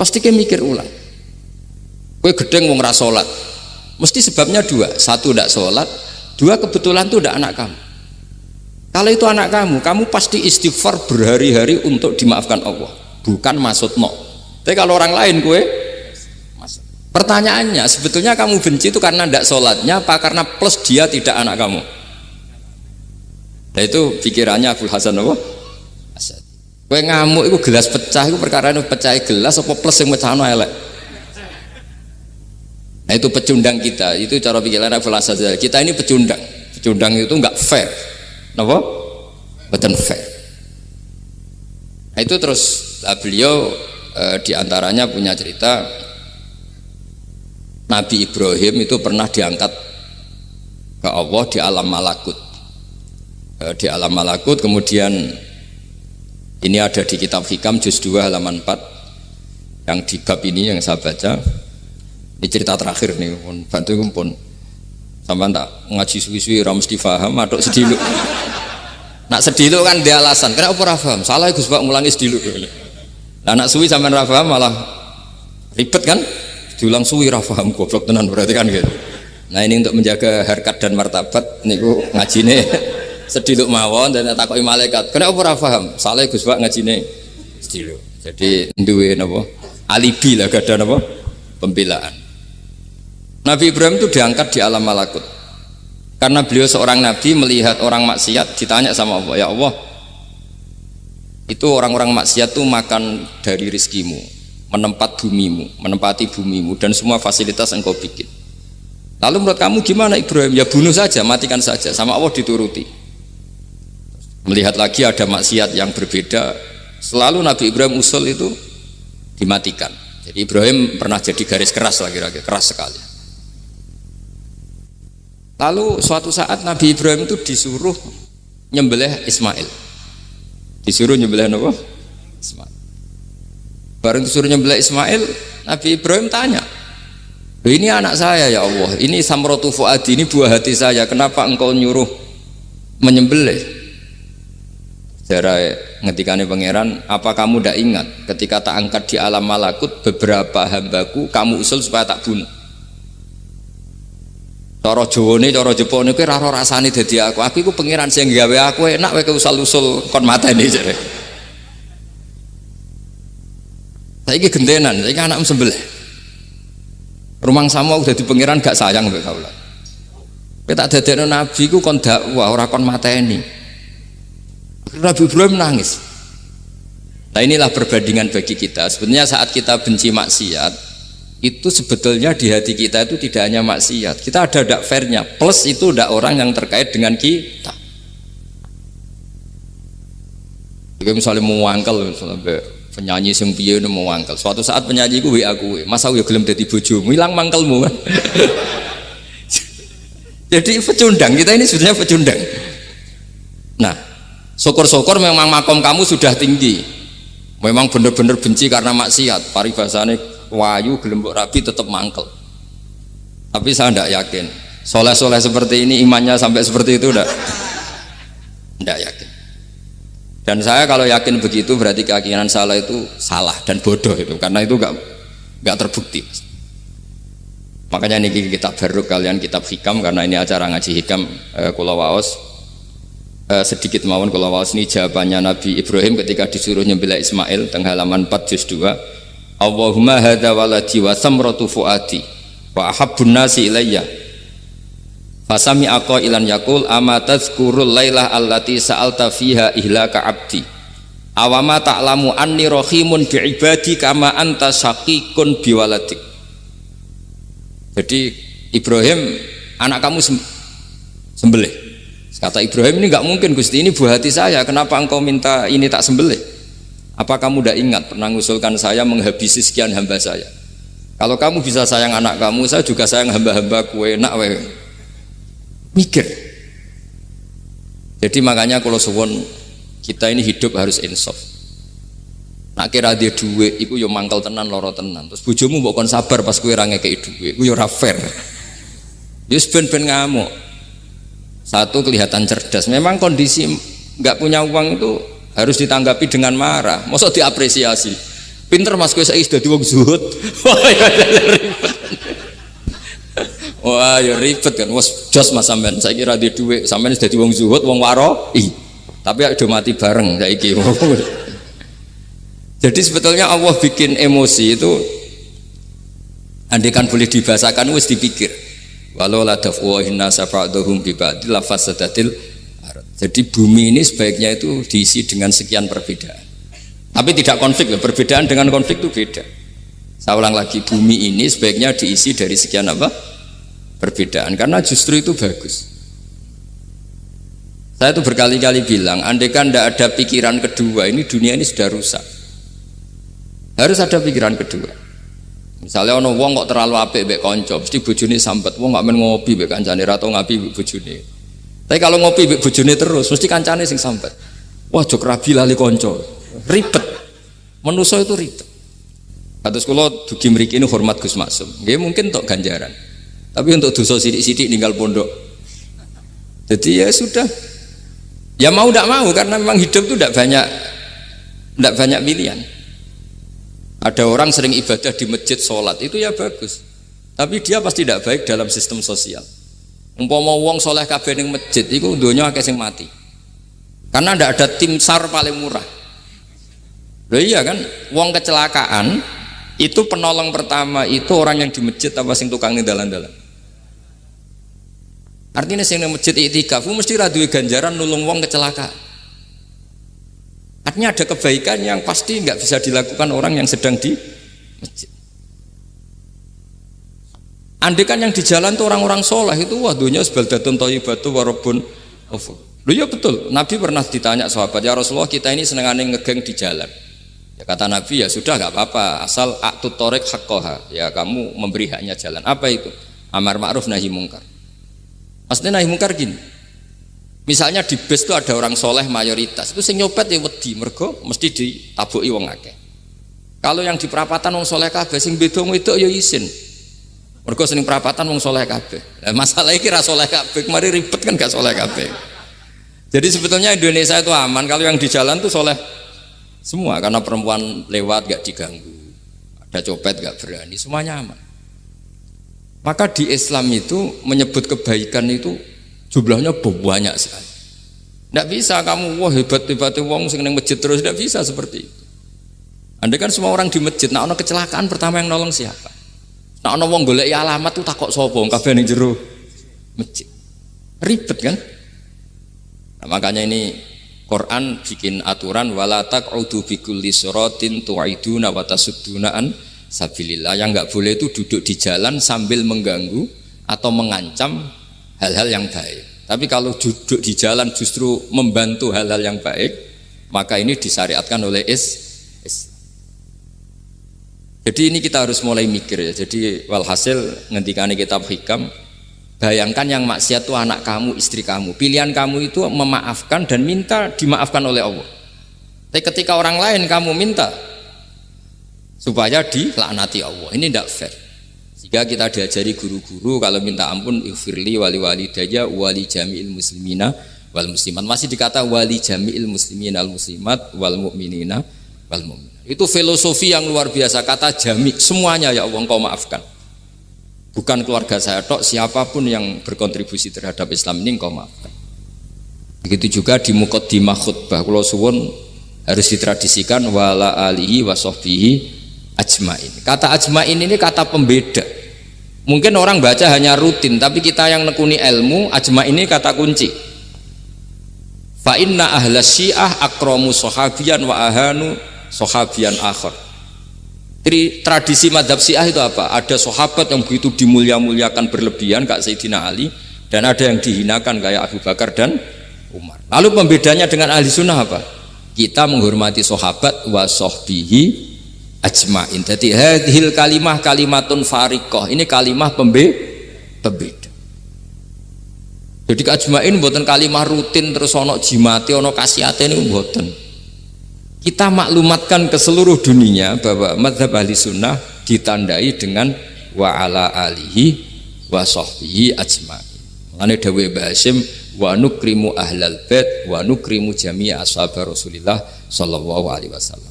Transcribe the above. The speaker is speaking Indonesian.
Pasti kayak mikir ulang. Kowe gedeng wong ra salat. Mesti sebabnya dua. Satu ndak salat, dua kebetulan tuh ndak anak kamu. Kalau itu anak kamu pasti istighfar berhari-hari untuk dimaafkan Allah. Bukan maksud no. Tapi kalau orang lain kowe, pertanyaannya sebetulnya kamu benci itu karena ndak salatnya apa karena plus dia tidak anak kamu? Nah itu pikirannya Abul Hasan apa? Kowe ngamuk itu gelas pecah itu perkara itu pecah gelas apa plus yang mecahno elek. Nah itu pecundang kita, itu cara pikiran Abul Hasan. Kita ini pecundang. Pecundang itu enggak fair. Napa? Betul fair. Nah itu terus beliau diantaranya punya cerita Nabi Ibrahim itu pernah diangkat ke Allah di alam malakut. Di alam malakut kemudian ini ada di kitab Hikam juz 2 halaman 4 yang di bab ini yang saya baca. Ini cerita terakhir nih, bantu pun sampai tak ngaji suwi-suwi ra mesti paham aduk sediluk. Nak sediluk kan dia alasan, kenapa ora paham? Salah Gus Pak ngulangi sediluk. Lah nak suwi sampean ra paham malah ribet kan? Diulang suwi ra paham goblok tenan berarti kan gitu. Nah ini untuk menjaga harkat dan martabat niku ngajine sediluk mawon dan takoki malaikat. Kenapa ora paham? Salah Gus Pak ngajine sediluk. Jadi duwe napa? Alibi lah gadah napa? Pembelaan. Nabi Ibrahim itu diangkat di alam malakut karena beliau seorang nabi melihat orang maksiat ditanya sama Allah, ya Allah itu orang-orang maksiat tuh makan dari rizkimu, menempati bumimu dan semua fasilitas engkau bikin. Lalu menurut kamu gimana Ibrahim? Ya bunuh saja, matikan saja. Sama Allah dituruti. Melihat lagi ada maksiat yang berbeda, selalu Nabi Ibrahim usul itu dimatikan. Jadi Ibrahim pernah jadi garis keras lagi, keras sekali. Lalu suatu saat Nabi Ibrahim itu disuruh nyembelih Ismail. Disuruh nyembelih apa? Ismail. Bareng disuruh nyembelih Ismail, Nabi Ibrahim tanya, ini anak saya ya Allah, ini samratu fuadi, ini buah hati saya, kenapa engkau nyuruh menyembelih? Sejarah ngetikane pangeran, apa kamu tidak ingat ketika tak angkat di alam malakut beberapa hambaku kamu usul supaya tak bunuh? Cara Jawane, cara Jepone kowe ora rasane dadi aku iku pangeran sing gawe aku enak kowe usul-usul kon mateni jare. Saiki gentenan, saiki anakmu sembelih. Rumangsamu dadi pangeran gak sayang mbek kaula. Kowe tak dadekno nabi ku kon dakwah ora kon mateni. Nabi Ibrahim nangis. Nah inilah perbandingan bagi kita. Sebenarnya saat kita benci maksiat itu sebetulnya di hati kita itu tidak hanya maksiat, kita ada dak fairnya, plus itu dak orang yang terkait dengan kita. Jadi misalnya mau wangkel, misalnya penyanyi sing piye mau wangkel, suatu saat penyanyi ku WA aku, mas aku ya gelem dadi bojomu, hilang mangkelmu. Jadi pecundang, kita ini sebetulnya pecundang. Nah, syukur-syukur memang makom kamu sudah tinggi, memang benar-benar benci karena maksiat, paribasane wayu gelembok rabi tetap mangkel. Tapi saya tidak yakin soleh-soleh seperti ini imannya sampai seperti itu tidak yakin. Dan saya kalau yakin begitu berarti keyakinan salah itu salah dan bodoh itu, karena itu nggak terbukti. Makanya ini kitab baru kalian kitab hikam, karena ini acara ngaji hikam kula waos sedikit mawon kula waos ini jawabannya Nabi Ibrahim ketika disuruh nyembelih Ismail teng halaman 4 juz 2. Allahumma hadza waladi wa samratu fuadi wa ahabbun nasi ilayya fasami aqailan yaqul ama tazkurul lailah allati sa'alta fiha ihlaka abdi awama ta'lamu anni rahimun bi ibadi kama anta syaqiqun bi waladik. Jadi Ibrahim, anak kamu sembelih. Kata Ibrahim, ini enggak mungkin Gusti, ini buah hati saya, kenapa engkau minta ini tak sembelih? Apa kamu tidak ingat pernah mengusulkan saya menghabisi sekian hamba saya? Kalau kamu bisa sayang anak kamu, saya juga sayang hamba-hamba kue nak we. Mikir. Jadi makanya kalau suwon kita ini hidup harus insaf. Nak kira dia duit, iku yo mangkel tenan loro tenan. Terus bojomu mbok kon sabar pas kue ra ngekeki duit, iku yo ora fair. Wis ben-ben ngamuk. Satu kelihatan cerdas. Memang kondisi nggak punya uang itu harus ditanggapi dengan marah, masa diapresiasi. Pinter Mas kowe saiki dadi wong zuhud. Wah ya ribet. Wah ya ribet kan. Wes jos Mas sampean saiki ra duwe dhuwit, sampean dadi wong zuhud, wong waroi. Tapi ada mati bareng saiki. Jadi sebetulnya Allah bikin emosi itu andai kan boleh dibahasakan wis dipikir. Walau la daf'uhin nasa fa'dhum bi ba'dil fasadatil. Jadi bumi ini sebaiknya itu diisi dengan sekian perbedaan. Tapi tidak konflik loh, perbedaan dengan konflik itu beda. Saya ulang lagi, bumi ini sebaiknya diisi dari sekian apa? Perbedaan, karena justru itu bagus. Saya itu berkali-kali bilang, andai kan tidak ada pikiran kedua, ini dunia ini sudah rusak. Harus ada pikiran kedua. Misalnya ono wong kok terlalu apik mbek kanca, mesti bojone sambat, wong gak men ngopi mbek kancane ra tau ngapi mbek bojone. Tapi kalau ngopi mbek bojone terus, mesti kancane sing sambat. Wah, jok rabi lali kanca. Ribet, manusia itu ribet. Kados kula dugi mriki ini hormat Gus Maksum. Nggih mungkin untuk ganjaran. Tapi untuk dosa sidik-sidik ninggal pondok. Jadi ya sudah. Ya mau tidak mau karena memang hidup itu tidak banyak pilihan. Ada orang sering ibadah di masjid sholat itu ya bagus. Tapi dia pasti tidak baik dalam sistem sosial. Umpama wong soleh kabeh ning masjid iku donya akeh sing mati. Karena tidak ada tim SAR paling murah. Loh iya kan, wong kecelakaan itu penolong pertama itu orang yang di masjid apa sing tukang ning dalan-dalan. Artinya sing ning masjid iktikaf mesti ra duwe ganjaran nulung wong kecelakaan. Artinya ada kebaikan yang pasti nggak bisa dilakukan orang yang sedang di masjid. Andai kan yang di jalan tuh orang-orang soleh itu wah dunya sebaldatun thayyibatu wa rabbun ghafur. Loh iya betul, Nabi pernah ditanya sahabat, ya Rasulullah kita ini senengane ngegeng di jalan. Ya, kata Nabi ya sudah nggak apa-apa asal aktut torek haqqoha, ya kamu memberi haknya jalan. Apa itu? Amar ma'ruf nahi mungkar. Maksudnya nahi mungkar gini, misalnya di bus itu ada orang soleh mayoritas, itu sing nyopet ya wedi mergo mesti ditabuki wong akeh. Kalau yang di perapatan wong soleh kabeh sing beda wedok ya isin mergo sing perapatan wong soleh kabeh. Nah, masalah iki ra soleh kabeh, kemari ribet kan gak soleh kabeh. Jadi sebetulnya Indonesia itu aman kalau yang di jalan tuh soleh semua, karena perempuan lewat gak diganggu, ada copet gak berani, semuanya aman. Maka di Islam itu menyebut kebaikan itu jumlahnya banyak sekali. Tidak bisa kamu wah hebat-hebatnya wong sing nang masjid terus, tidak bisa seperti itu. Andai kan semua orang di masjid, nah ono kecelakaan pertama yang nolong siapa? Nah ono wong golek alamat tuh takok sapa kabeh ning jero masjid. Ribet kan? Nah, makanya ini Quran bikin aturan wala taq'udu bikulli siratin tu'iduna wa tasudduna an sabilillah. Yang enggak boleh itu duduk di jalan sambil mengganggu atau mengancam hal-hal yang baik. Tapi kalau duduk di jalan justru membantu hal-hal yang baik, maka ini disyariatkan oleh Islam. Jadi ini kita harus mulai mikir ya. Jadi walhasil ngendikane kitab hikam, bayangkan yang maksiat itu anak kamu, istri kamu. Pilihan kamu itu memaafkan dan minta dimaafkan oleh Allah. Tapi ketika orang lain kamu minta supaya dilaknati Allah, ini tidak fair. Jika kita diajari guru-guru kalau minta ampun ighfirli wali walidayya wali jami'il muslimina wal muslimat. Masih dikata wali jami'il muslimina al muslimat wal mu'minina wal mu'minat. Itu filosofi yang luar biasa, kata jami, semuanya ya Allah engkau maafkan. Bukan keluarga saya tok, siapapun yang berkontribusi terhadap Islam ini engkau maafkan. Begitu juga di muqaddimah khutbah kula suwun harus ditradisikan wala alihi wa sahbihi ajmain. Kata ajmain ini kata pembeda. Mungkin orang baca hanya rutin, tapi kita yang nekuni ilmu, ajmain ini kata kunci. Fa inna ahla syiah akramu sahabiyan wa ahanu sahabiyan akhar. Jadi tradisi madhab syiah itu apa? Ada sahabat yang begitu dimulia-muliakan berlebihan kayak Sayyidina Ali, dan ada yang dihinakan kayak Abu Bakar dan Umar. Lalu pembedanya dengan ahli sunnah apa? Kita menghormati sahabat wa sahbihi ajmain. Jadi hadhil kalimah kalimatun fariqah. Ini kalimah pembeda. Jadi ajmain buatan kalimah rutin terus ono jimati ono kasiate ini buatan. Kita maklumatkan ke seluruh dunia bahwa mazhab ahli sunnah ditandai dengan wa ala alihi wa sahbihi ajmain. Mulane dawuh Mbah Hasyim wa nukrimu ahlal bait wa nukrimu jami'a ashab Rasulillah sallallahu alaihi wasallam.